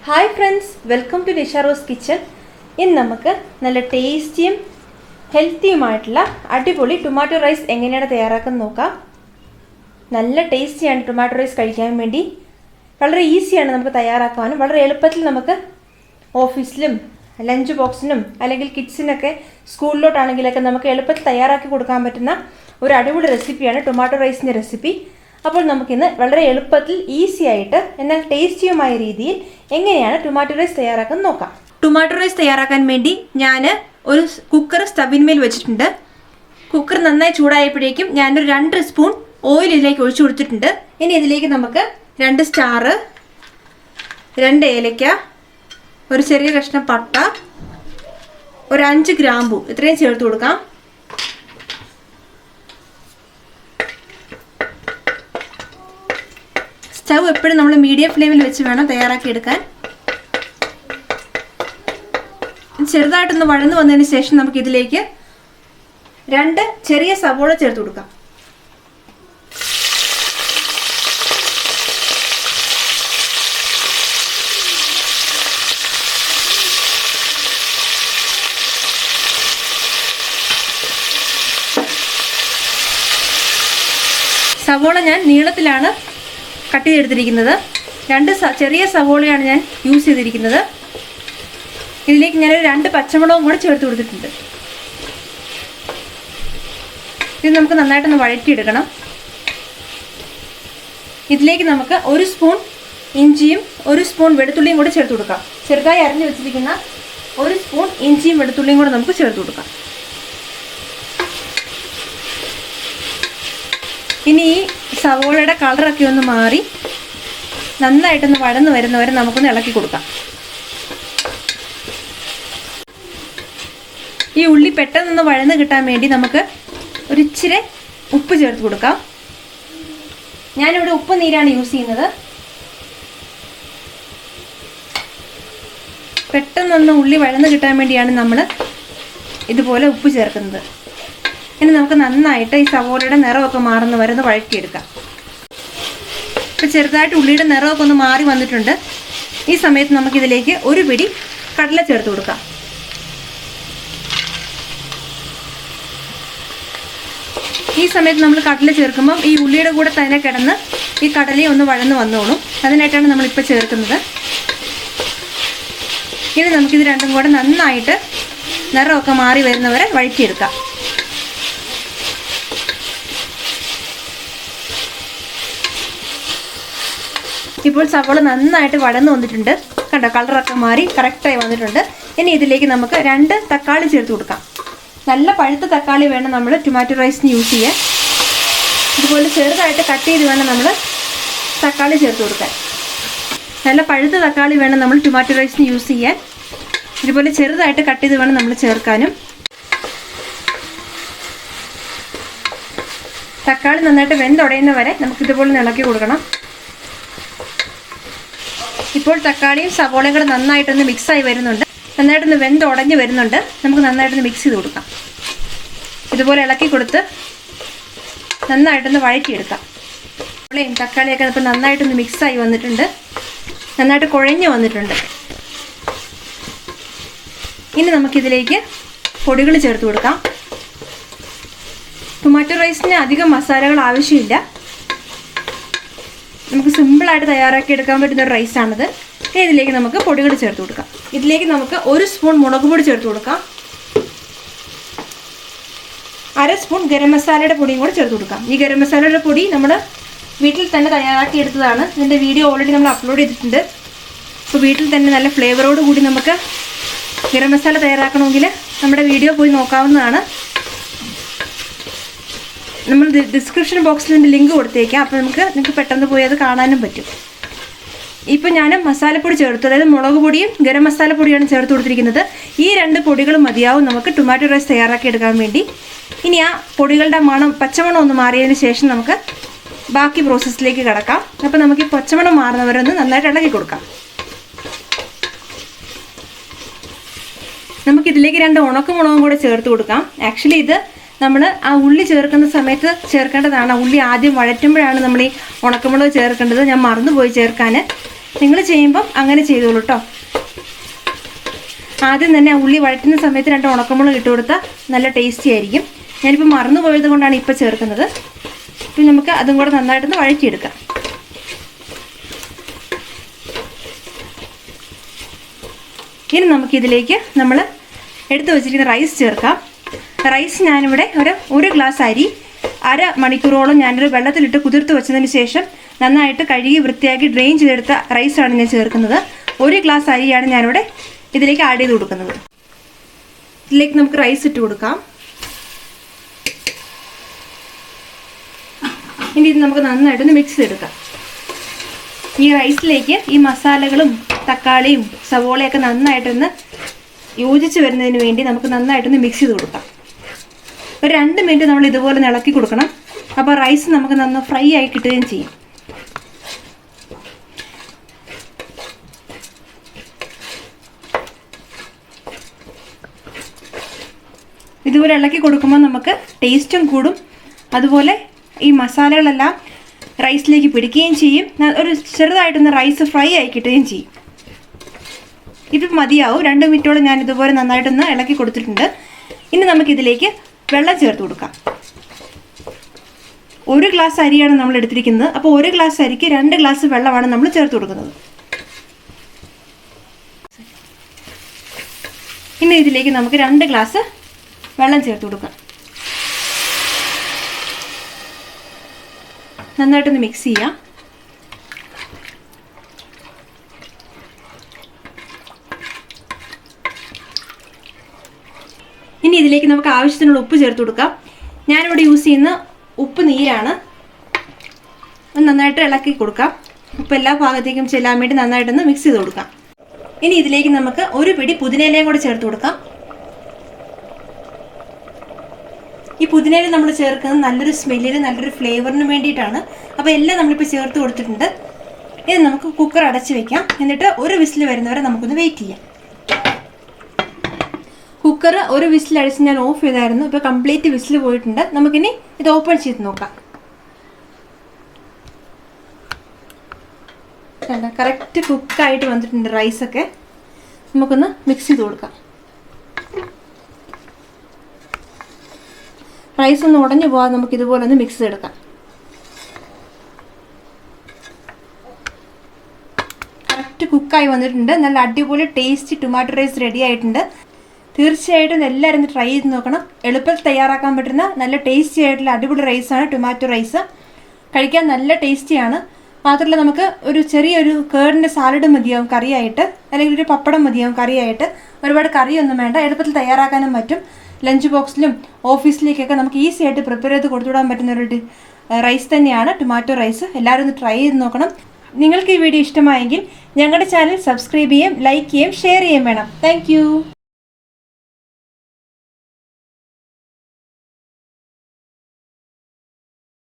Hi friends, welcome to നിഷാറോസ് kitchen. ഇന്ന് നമുക്ക് നല്ല ടേസ്റ്റിയും ഹെൽത്തിയുമായിട്ടുള്ള അടിപൊളി ടൊമാറ്റോ റൈസ് എങ്ങനെയാണ് തയ്യാറാക്കുന്നത് നോക്കാം. നല്ല ടേസ്റ്റിയാണ് ടൊമാറ്റോ റൈസ് കഴിക്കാൻ വേണ്ടി. വളരെ ഈസിയാണ് നമുക്ക് തയ്യാറാക്കാനും. വളരെ എളുപ്പത്തിൽ നമുക്ക് ഓഫീസിലും ലഞ്ച് ബോക്സിനും അല്ലെങ്കിൽ കിഡ്സിനൊക്കെ സ്കൂളിലോട്ടാണെങ്കിലൊക്കെ നമുക്ക് എളുപ്പത്തിൽ തയ്യാറാക്കി കൊടുക്കാൻ പറ്റുന്ന ഒരു അടിപൊളി റെസിപ്പിയാണ് ടൊമാറ്റോ റൈസിൻ്റെ റെസിപ്പി. അപ്പോൾ നമുക്കിന്ന് വളരെ എളുപ്പത്തിൽ ഈസി ആയിട്ട് എന്നാൽ ടേസ്റ്റിയുമായ രീതിയിൽ എങ്ങനെയാണ് ടൊമാറ്റോ റൈസ് തയ്യാറാക്കുന്നത് നോക്കാം. ടൊമാറ്റോ റൈസ് തയ്യാറാക്കാൻ വേണ്ടി ഞാൻ ഒരു കുക്കർ സ്റ്റവിന്മേൽ വെച്ചിട്ടുണ്ട്. കുക്കർ നന്നായി ചൂടായപ്പോഴേക്കും ഞാനൊരു 2 സ്പൂൺ ഓയിൽ ഇതിലേക്ക് ഒഴിച്ചു കൊടുത്തിട്ടുണ്ട്. ഇനി ഇതിലേക്ക് നമുക്ക് 2 സ്റ്റാർ, 2 ഏലക്ക, ഒരു ചെറിയ കഷ്ണം പട്ട, ഒരു 5 ഗ്രാമ്പു ഇത്രയും ചേർത്ത് കൊടുക്കാം. സ്റ്റവ് എപ്പോഴും നമ്മൾ മീഡിയം ഫ്ലെയിമിൽ വെച്ച് വേണം തയ്യാറാക്കിയെടുക്കാൻ. ചെറുതായിട്ടൊന്ന് വഴന്നു വന്നതിന് ശേഷം നമുക്ക് ഇതിലേക്ക് 2 ചെറിയ സവോള ചേർത്ത് കൊടുക്കാം. സവോള ഞാൻ നീളത്തിലാണ് കട്ട് ചെയ്തെടുത്തിരിക്കുന്നത്. 2 ചെറിയ സവോളയാണ് ഞാൻ യൂസ് ചെയ്തിരിക്കുന്നത്. ഇതിലേക്ക് ഞാനൊരു 2 പച്ചമുളകും കൂടെ ചേർത്ത് കൊടുത്തിട്ടുണ്ട്. ഇത് നമുക്ക് നന്നായിട്ടൊന്ന് വഴറ്റിയെടുക്കണം. ഇതിലേക്ക് നമുക്ക് 1 സ്പൂൺ ഇഞ്ചിയും 1 സ്പൂൺ വെളുത്തുള്ളിയും കൂടെ ചേർത്ത് കൊടുക്കാം. ചെറുതായി അരിഞ്ഞു വെച്ചിരിക്കുന്ന 1 സ്പൂൺ ഇഞ്ചിയും വെളുത്തുള്ളിയും കൂടെ നമുക്ക് ചേർത്ത് കൊടുക്കാം. ഇനി ഈ സവോളയുടെ കളറൊക്കെ ഒന്ന് മാറി നന്നായിട്ടൊന്ന് വഴന്ന് വരുന്നവരെ നമുക്കൊന്ന് ഇളക്കി കൊടുക്കാം. ഈ ഉള്ളി പെട്ടെന്നൊന്ന് വഴന്ന് കിട്ടാൻ വേണ്ടി നമുക്ക് ഒരു ഇച്ചിരി ഉപ്പ് ചേർത്ത് കൊടുക്കാം. ഞാനിവിടെ ഉപ്പ് നീരാണ് യൂസ് ചെയ്യുന്നത്. പെട്ടെന്നൊന്ന് ഉള്ളി വഴന്ന് കിട്ടാൻ വേണ്ടിയാണ് നമ്മൾ ഇതുപോലെ ഉപ്പ് ചേർക്കുന്നത്. ഇനി നമുക്ക് നന്നായിട്ട് ഈ സവോളയുടെ നിറമൊക്കെ മാറുന്ന വരെ ഒന്ന് വഴറ്റിയെടുക്കാം. ഇപ്പം ചെറുതായിട്ട് ഉള്ളിയുടെ നിറമൊക്കെ ഒന്ന് മാറി വന്നിട്ടുണ്ട്. ഈ സമയത്ത് നമുക്കിതിലേക്ക് ഒരു പിടി കടല ചേർത്ത് കൊടുക്കാം. ഈ സമയത്ത് നമ്മൾ കടല ചേർക്കുമ്പം ഈ ഉള്ളിയുടെ കൂടെ തന്നെ കിടന്ന് ഈ കടലയും ഒന്ന് വഴന്ന് വന്നോളും. അതിനായിട്ടാണ് നമ്മളിപ്പോൾ ചേർക്കുന്നത്. ഇനി നമുക്കിത് രണ്ടും കൂടെ നന്നായിട്ട് നിറമൊക്കെ മാറി വരുന്നവരെ വഴറ്റിയെടുക്കാം. ഇപ്പോൾ സവോള നന്നായിട്ട് വഴന്ന് വന്നിട്ടുണ്ട്. കണ്ടോ, കളറൊക്കെ മാറി കറക്റ്റായി വന്നിട്ടുണ്ട്. ഇനി ഇതിലേക്ക് നമുക്ക് 2 തക്കാളി ചേർത്ത് കൊടുക്കാം. നല്ല പഴുത്ത തക്കാളി വേണം നമ്മൾ ടൊമാറ്റോ റൈസിന് യൂസ് ചെയ്യാൻ. ഇതുപോലെ ചെറുതായിട്ട് കട്ട് ചെയ്ത് വേണം നമ്മൾ തക്കാളി ചേർത്ത് കൊടുക്കാൻ. നല്ല പഴുത്ത തക്കാളി വേണം നമ്മൾ ടൊമാറ്റോ റൈസിന് യൂസ് ചെയ്യാൻ. ഇതുപോലെ ചെറുതായിട്ട് കട്ട് ചെയ്ത് വേണം നമ്മൾ ചേർക്കാനും. തക്കാളി നന്നായിട്ട് വെന്തുടയുന്ന വരെ നമുക്കിതുപോലെ ഇളക്കി കൊടുക്കണം. ഇപ്പോൾ തക്കാളിയും സവോളയും കൂടെ നന്നായിട്ടൊന്ന് മിക്സായി വരുന്നുണ്ട്. നന്നായിട്ടൊന്ന് വെന്തുടഞ്ഞ് വരുന്നുണ്ട്. നമുക്ക് നന്നായിട്ടൊന്ന് മിക്സ് ചെയ്ത് കൊടുക്കാം. ഇതുപോലെ ഇളക്കി കൊടുത്ത് നന്നായിട്ടൊന്ന് വഴറ്റിയെടുക്കാം. സവോളയും തക്കാളിയൊക്കെ ഇപ്പോൾ നന്നായിട്ടൊന്ന് മിക്സായി വന്നിട്ടുണ്ട്. നന്നായിട്ട് കുഴഞ്ഞ് വന്നിട്ടുണ്ട്. ഇനി നമുക്കിതിലേക്ക് പൊടികൾ ചേർത്ത് കൊടുക്കാം. ടൊമാറ്റോ റൈസിന് അധികം മസാലകൾ ആവശ്യമില്ല. നമുക്ക് സിമ്പിളായിട്ട് തയ്യാറാക്കി എടുക്കാൻ പറ്റുന്ന ഒരു റൈസാണിത്. ഇതിലേക്ക് നമുക്ക് പൊടികൾ ചേർത്ത് കൊടുക്കാം. ഇതിലേക്ക് നമുക്ക് 1 സ്പൂൺ മുളക് പൊടി ചേർത്ത് കൊടുക്കാം. 1/2 സ്പൂൺ ഗരം മസാലയുടെ പൊടിയും കൂടെ ചേർത്ത് കൊടുക്കാം. ഈ ഗരം മസാലയുടെ പൊടി നമ്മൾ വീട്ടിൽ തന്നെ തയ്യാറാക്കി എടുത്തതാണ്. ഇതിൻ്റെ വീഡിയോ ഓൾറെഡി നമ്മൾ അപ്ലോഡ് ചെയ്തിട്ടുണ്ട്. അപ്പോൾ വീട്ടിൽ തന്നെ നല്ല ഫ്ലേവറോട് കൂടി നമുക്ക് ഗരം മസാല തയ്യാറാക്കണമെങ്കിൽ നമ്മുടെ വീഡിയോ പോയി നോക്കാവുന്നതാണ്. നമ്മൾ ഡിസ്ക്രിപ്ഷൻ ബോക്സിൽ ഇതിൻ്റെ ലിങ്ക് കൊടുത്തേക്കാം. അപ്പോൾ നിങ്ങൾക്ക് പെട്ടെന്ന് പോയി അത് കാണാനും പറ്റും. ഇപ്പോൾ ഞാൻ മസാലപ്പൊടി ചേർത്തു, അതായത് മുളക് പൊടിയും ഗരം മസാലപ്പൊടിയാണ് ചേർത്ത് കൊടുത്തിരിക്കുന്നത്. ഈ 2 പൊടികളും മതിയാവും നമുക്ക് ടൊമാറ്റോ റൈസ് തയ്യാറാക്കി എടുക്കാൻ വേണ്ടി. ഇനി ആ പൊടികളുടെ പച്ചമണം ഒന്ന് മാറിയതിന് ശേഷം നമുക്ക് ബാക്കി പ്രോസസ്സിലേക്ക് കിടക്കാം. അപ്പോൾ നമുക്ക് ഈ പച്ചമണം മാറുന്നവരെ ഒന്ന് നന്നായിട്ട് ഇളക്കി കൊടുക്കാം. നമുക്കിതിലേക്ക് 2 ഉണക്കമുളകും കൂടെ ചേർത്ത് കൊടുക്കാം. ആക്ച്വലി ഇത് നമ്മൾ ആ ഉള്ളി ചേർക്കുന്ന സമയത്ത് ചേർക്കേണ്ടതാണ്. ഉള്ളി ആദ്യം വഴറ്റുമ്പോഴാണ് നമ്മൾ ഈ ഉണക്കമുളക് ചേർക്കേണ്ടത്. ഞാൻ മറന്നുപോയി ചേർക്കാൻ. നിങ്ങൾ ചെയ്യുമ്പം അങ്ങനെ ചെയ്തോളൂ കേട്ടോ. ആദ്യം തന്നെ ഉള്ളി വഴറ്റുന്ന സമയത്ത് 2 ഉണക്കമുളക് ഇട്ട് കൊടുത്താൽ നല്ല ടേസ്റ്റി ആയിരിക്കും. ഞാനിപ്പോൾ മറന്നു പോയത് കൊണ്ടാണ് ഇപ്പോൾ ചേർക്കുന്നത്. ഇപ്പം നമുക്ക് അതും കൂടെ നന്നായിട്ടൊന്ന് വഴറ്റിയെടുക്കാം. ഇനി നമുക്കിതിലേക്ക് നമ്മൾ എടുത്തു വച്ചിരിക്കുന്ന റൈസ് ചേർക്കാം. റൈസ് ഞാനിവിടെ ഒരു ഗ്ലാസ് അരി 1/2 മണിക്കൂറോളം ഞാനൊരു വെള്ളത്തിലിട്ട് കുതിർത്ത് വെച്ചതിന് ശേഷം നന്നായിട്ട് കഴുകി വൃത്തിയാക്കി ഡ്രെയിൻ ചെയ്തെടുത്ത റൈസാണ് ഞാൻ ചേർക്കുന്നത്. 1 ഗ്ലാസ് അരിയാണ് ഞാനിവിടെ ഇതിലേക്ക് ആഡ് ചെയ്ത് കൊടുക്കുന്നത്. ഇതിലേക്ക് നമുക്ക് റൈസ് ഇട്ട് കൊടുക്കാം. ഇനി ഇത് നമുക്ക് നന്നായിട്ടൊന്ന് മിക്സ് ചെയ്തെടുക്കാം. ഈ റൈസിലേക്ക് ഈ മസാലകളും തക്കാളിയും സവോളയൊക്കെ നന്നായിട്ടൊന്ന് യോജിച്ച് വരുന്നതിന് വേണ്ടി നമുക്ക് നന്നായിട്ടൊന്ന് മിക്സ് ചെയ്ത് കൊടുക്കാം. ഒരു 2 മിനിറ്റ് നമ്മൾ ഇതുപോലെ ഇളക്കി കൊടുക്കണം. അപ്പോൾ റൈസ് നമുക്ക് നന്നായി ഫ്രൈ ആയി കിട്ടുകയും ചെയ്യും. ഇതുപോലെ ഇളക്കി കൊടുക്കുമ്പോൾ നമുക്ക് ടേസ്റ്റും കൂടും. അതുപോലെ ഈ മസാലകളെല്ലാം റൈസിലേക്ക് പിടിക്കുകയും ചെയ്യും. ഒരു ചെറുതായിട്ടൊന്ന് റൈസ് ഫ്രൈ ആയി കിട്ടുകയും ചെയ്യും. ഇത് മതിയാവും. 2 മിനിറ്റോളം ഞാൻ ഇതുപോലെ നന്നായിട്ടൊന്ന് ഇളക്കി കൊടുത്തിട്ടുണ്ട്. ഇനി നമുക്കിതിലേക്ക് വെള്ളം ചേർത്ത് കൊടുക്കാം. 1 ഗ്ലാസ് അരിയാണ് നമ്മൾ എടുത്തിരിക്കുന്നത്. അപ്പോൾ 1 ഗ്ലാസ് അരിക്ക് 2 ഗ്ലാസ് വെള്ളമാണ് നമ്മൾ ചേർത്ത് കൊടുക്കുന്നത്. ഇനി ഇതിലേക്ക് നമുക്ക് 2 ഗ്ലാസ് വെള്ളം ചേർത്ത് കൊടുക്കാം. നന്നായിട്ടൊന്ന് മിക്സ് ചെയ്യാം. ഇനി ഇതിലേക്ക് നമുക്ക് ആവശ്യത്തിനുള്ള ഉപ്പ് ചേർത്ത് കൊടുക്കാം. ഞാനിവിടെ യൂസ് ചെയ്യുന്ന ഉപ്പ് നീരാണ്. നന്നായിട്ട് ഇളക്കി കൊടുക്കാം. ഉപ്പ് എല്ലാ ഭാഗത്തേക്കും ചെല്ലാൻ വേണ്ടി നന്നായിട്ടൊന്ന് മിക്സ് ചെയ്ത് കൊടുക്കാം. ഇനി ഇതിലേക്ക് നമുക്ക് 1 പിടി പുതിനയിലയും കൂടെ ചേർത്ത് കൊടുക്കാം. ഈ പുതിനയില നമ്മൾ ചേർക്കുന്നത് നല്ലൊരു സ്മെല്ലിന് നല്ലൊരു ഫ്ലേവറിന് വേണ്ടിയിട്ടാണ്. അപ്പോൾ എല്ലാം നമ്മളിപ്പോൾ ചേർത്ത് കൊടുത്തിട്ടുണ്ട്. ഇത് നമുക്ക് കുക്കർ അടച്ച് വെക്കാം. എന്നിട്ട് 1 വിസിൽ വരുന്നവരെ നമുക്കൊന്ന് വെയിറ്റ് ചെയ്യാം. കുക്കർ 1 വിസിൽ അടിച്ച് ഞാൻ ഓഫ് ചെയ്തായിരുന്നു. ഇപ്പോൾ കംപ്ലീറ്റ് വിസിൽ പോയിട്ടുണ്ട്. നമുക്കിനി ഇത് ഓപ്പൺ ചെയ്ത് നോക്കാം. കറക്റ്റ് കുക്കായിട്ട് വന്നിട്ടുണ്ട് റൈസൊക്കെ. നമുക്കൊന്ന് മിക്സ് ചെയ്ത് കൊടുക്കാം. റൈസ് ഒന്ന് ഉടഞ്ഞു പോകാതെ നമുക്ക് ഇതുപോലെ ഒന്ന് മിക്സ് ചെയ്തെടുക്കാം. കറക്റ്റ് കുക്കായി വന്നിട്ടുണ്ട്. നല്ല അടിപൊളി ടേസ്റ്റി ടൊമാറ്റോ റൈസ് റെഡി ആയിട്ടുണ്ട്. തീർച്ചയായിട്ടും എല്ലാവരും ഒന്ന് ട്രൈ ചെയ്ത് നോക്കണം. എളുപ്പത്തിൽ തയ്യാറാക്കാൻ പറ്റുന്ന നല്ല ടേസ്റ്റി ആയിട്ടുള്ള അടിപൊളി റൈസാണ് ടൊമാറ്റോ റൈസ്. കഴിക്കാൻ നല്ല ടേസ്റ്റിയാണ്. മാത്രമല്ല നമുക്ക് ഒരു ചെറിയൊരു കേടിൻ്റെ സാലഡ് മതിയാവും കറിയായിട്ട്, അല്ലെങ്കിൽ ഒരു പപ്പടം മതിയാവും കറിയായിട്ട്. ഒരുപാട് കറിയൊന്നും വേണ്ട. എളുപ്പത്തിൽ തയ്യാറാക്കാനും പറ്റും. ലഞ്ച് ബോക്സിലും ഓഫീസിലേക്കൊക്കെ നമുക്ക് ഈസി ആയിട്ട് പ്രിപ്പയർ ചെയ്ത് കൊടുത്തുവിടാൻ പറ്റുന്ന ഒരു റൈസ് തന്നെയാണ് ടൊമാറ്റോ റൈസ്. എല്ലാവരും ഒന്ന് ട്രൈ ചെയ്ത് നോക്കണം. നിങ്ങൾക്ക് ഈ വീഡിയോ ഇഷ്ടമായെങ്കിൽ ഞങ്ങളുടെ ചാനൽ സബ്സ്ക്രൈബ് ചെയ്യുകയും ലൈക്ക് ചെയ്യുകയും ഷെയർ ചെയ്യുകയും വേണം. താങ്ക്